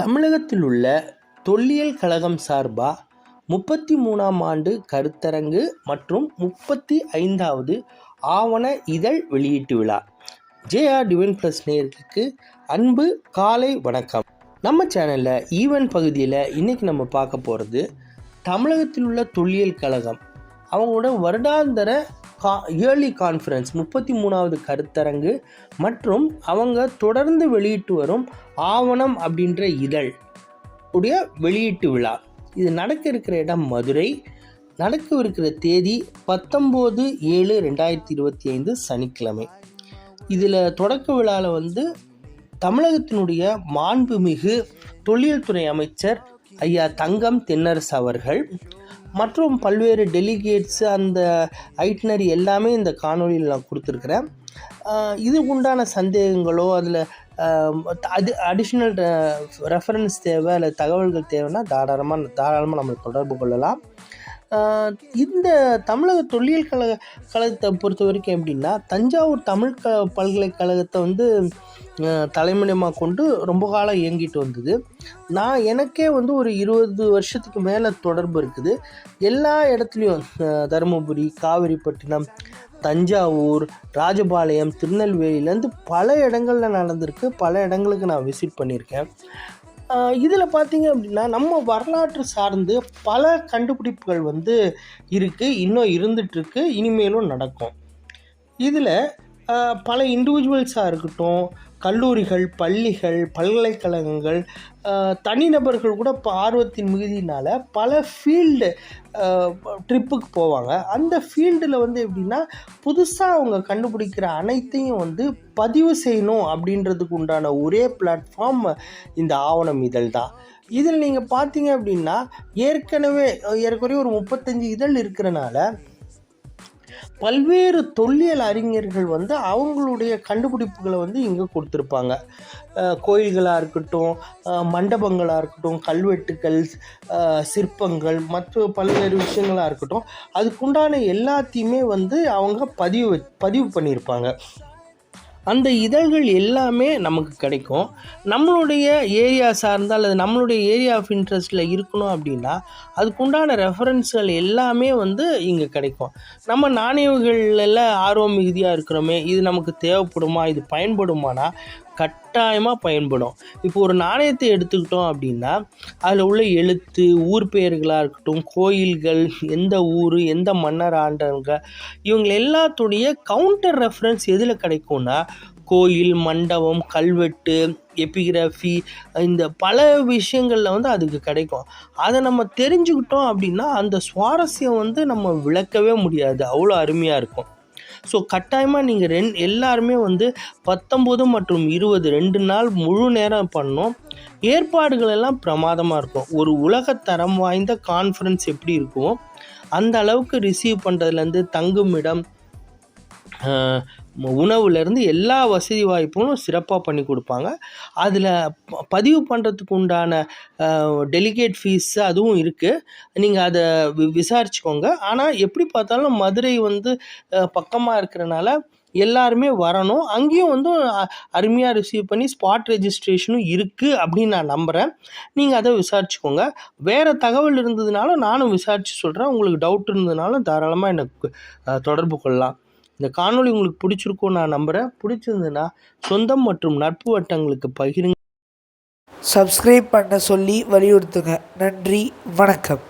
தமிழகத்தில் உள்ள தொல்லியல் கழகம் சார்பாக 33ஆம் ஆண்டு கருத்தரங்கு மற்றும் 35வது ஆவண இதழ் வெளியீட்டு விழா. ஜேஆர் டிவைன் ப்ளஸ் நேயர்களுக்கு அன்பு காலை வணக்கம். நம்ம சேனலில் ஈவென்ட் பகுதியில் இன்றைக்கி நம்ம பார்க்க போகிறது தமிழகத்தில் உள்ள தொல்லியல் கழகம் அவங்களோட வருடாந்திர இயர்லி கான்ஃபரன்ஸ் 33வது கருத்தரங்கு மற்றும் அவங்க தொடர்ந்து வெளியிட்டு வரும் ஆவணம் அப்படின்ற இதழ் உடைய வெளியீட்டு விழா. இது நடக்க இருக்கிற இடம் மதுரை. நடக்கவிருக்கிற தேதி 19/7/2025 சனிக்கிழமை. இதில் தொடக்க விழாவில் தமிழகத்தினுடைய மாண்புமிகு தொல்லியல் துறை அமைச்சர் ஐயா தங்கம் தென்னரசு அவர்கள் மற்றும் பல்வேறு டெலிகேட்ஸு அந்த ஐட்னரி எல்லாமே இந்த காணொலியில் நான் கொடுத்துருக்குறேன். இது உண்டான சந்தேகங்களோ அதில் அடிஷ்னல் ரெஃபரன்ஸ் தேவை அல்லது தகவல்கள் தேவைன்னா தாராளமாக நம்ம தொடர்பு கொள்ளலாம். இந்த தமிழக தொல்லியல் கழகத்தை பொறுத்த வரைக்கும் எப்படின்னா, தஞ்சாவூர் தமிழ் பல்கலைக்கழகத்தை தலைமையிடமாக கொண்டு ரொம்ப காலம் இயங்கிட்டு வந்தது. எனக்கே ஒரு 20 வருஷத்துக்கு மேலே தொடர்பு இருக்குது. எல்லா இடத்துலையும் தருமபுரி, காவிரிப்பட்டினம், தஞ்சாவூர், ராஜபாளையம், திருநெல்வேலியிலேருந்து பல இடங்களில் நடந்திருக்கு. பல இடங்களுக்கு நான் விசிட் பண்ணியிருக்கேன். இதில் பார்த்தீங்க அப்படின்னா, நம்ம வரலாற்று சார்ந்து பல கண்டுபிடிப்புகள் இருக்குது, இன்னும் இருந்துகிட்ருக்கு, இனிமேலும் நடக்கும். இதில் பல இண்டிவிஜுவல்ஸாக இருக்கட்டும், கல்லூரிகள், பள்ளிகள், பல்கலைக்கழகங்கள், தனிநபர்கள் கூட இப்போ ஆர்வத்தின் மிகுதியினால் பல ஃபீல்டு ட்ரிப்புக்கு போவாங்க. அந்த ஃபீல்டில் எப்படின்னா, புதுசாக அவங்க கண்டுபிடிக்கிற அனைத்தையும் பதிவு செய்யணும் அப்படின்றதுக்கு உண்டான ஒரே பிளாட்ஃபார்ம் இந்த ஆவணம் இதழ் தான். இதில் நீங்கள் பார்த்தீங்க அப்படின்னா, ஏறக்குறைய ஒரு 35 இதழ் இருக்கிறனால பல்வேறு தொல்லியல் அறிஞர்கள் அவங்களுடைய கண்டுபிடிப்புகளை இங்கே கொடுத்துருப்பாங்க. கோயில்களாக இருக்கட்டும், மண்டபங்களாக இருக்கட்டும், கல்வெட்டுக்கள், சிற்பங்கள், மற்ற பல்வேறு விஷயங்களாக இருக்கட்டும், அதுக்குண்டான எல்லாத்தையுமே அவங்க பதிவு பண்ணியிருப்பாங்க. அந்த இதழ்கள் எல்லாமே நமக்கு கிடைக்கும். நம்மளுடைய ஏரியா சார்ந்தால் அல்லது நம்மளுடைய ஏரியா ஆஃப் இன்ட்ரெஸ்ட்டில் இருக்கணும் அப்படின்னா அதுக்குண்டான ரெஃபரன்ஸ்கள் எல்லாமே இங்கே கிடைக்கும். நம்ம நாணயங்கள்ல ஆர்வம் மிகுதியாக இருக்கிறோமே, இது நமக்கு தேவைப்படுமா, இது பயன்படுமானா கட்டாயமாக பயன்படும். இப்போ ஒரு நாணயத்தை எடுத்துக்கிட்டோம் அப்படின்னா அதில் உள்ள எழுத்து, ஊர் பெயர்களாக இருக்கட்டும், கோயில்கள், எந்த ஊர், எந்த மன்னர் ஆண்டவங்க, இவங்க எல்லாத்துடைய கவுண்டர் ரெஃபரன்ஸ் எதில் கிடைக்கும்னா கோயில், மண்டபம், கல்வெட்டு, எபிகிராஃபி, இந்த பல விஷயங்களில் அதுக்கு கிடைக்கும். அதை நம்ம தெரிஞ்சுக்கிட்டோம் அப்படின்னா அந்த சுவாரஸ்யம் நம்ம விளக்கவே முடியாது, அவ்வளோ அருமையாக இருக்கும். ஸோ கட்டாயமாக நீங்கள் எல்லாருமே 19 மற்றும் 20 2 நாள் முழு நேரம் பண்ணோம். ஏற்பாடுகள் எல்லாம் பிரமாதமாக இருக்கும். ஒரு உலகத்தரம் வாய்ந்த கான்ஃபரன்ஸ் எப்படி இருக்குமோ அந்த அளவுக்கு ரிசீவ் பண்ணுறதுலேருந்து தங்கும் இடம், உணவுலேருந்து எல்லா வசதி வாய்ப்புகளும் சிறப்பாக பண்ணி கொடுப்பாங்க. அதில் பதிவு பண்ணுறதுக்கு உண்டான டெலிகேட் ஃபீஸ் அதுவும் இருக்குது. நீங்கள் அதை விசாரிச்சுக்கோங்க. ஆனால் எப்படி பார்த்தாலும் மதுரை பக்கமாக இருக்கிறனால எல்லாருமே வரணும். அங்கேயும் அருமையாக ரிசீவ் பண்ணி ஸ்பாட் ரெஜிஸ்ட்ரேஷனும் இருக்குது அப்படின்னு நான் நம்புகிறேன். நீங்கள் அதை விசாரிச்சுக்கோங்க. வேறு தகவல் இருந்ததுனாலும் நானும் விசாரித்து சொல்கிறேன். உங்களுக்கு டவுட் இருந்ததுனாலும் தாராளமாக எனக்கு தொடர்பு கொள்ளலாம். இந்த காணொளி உங்களுக்கு பிடிச்சிருக்கும்னு நான் நம்புகிறேன். பிடிச்சிருந்ததுன்னா சொந்தம் மற்றும் நட்பு வட்டங்களுக்கு பகிருங்க. சப்ஸ்கிரைப் பண்ண சொல்லி வலியுறுத்துங்க. நன்றி, வணக்கம்.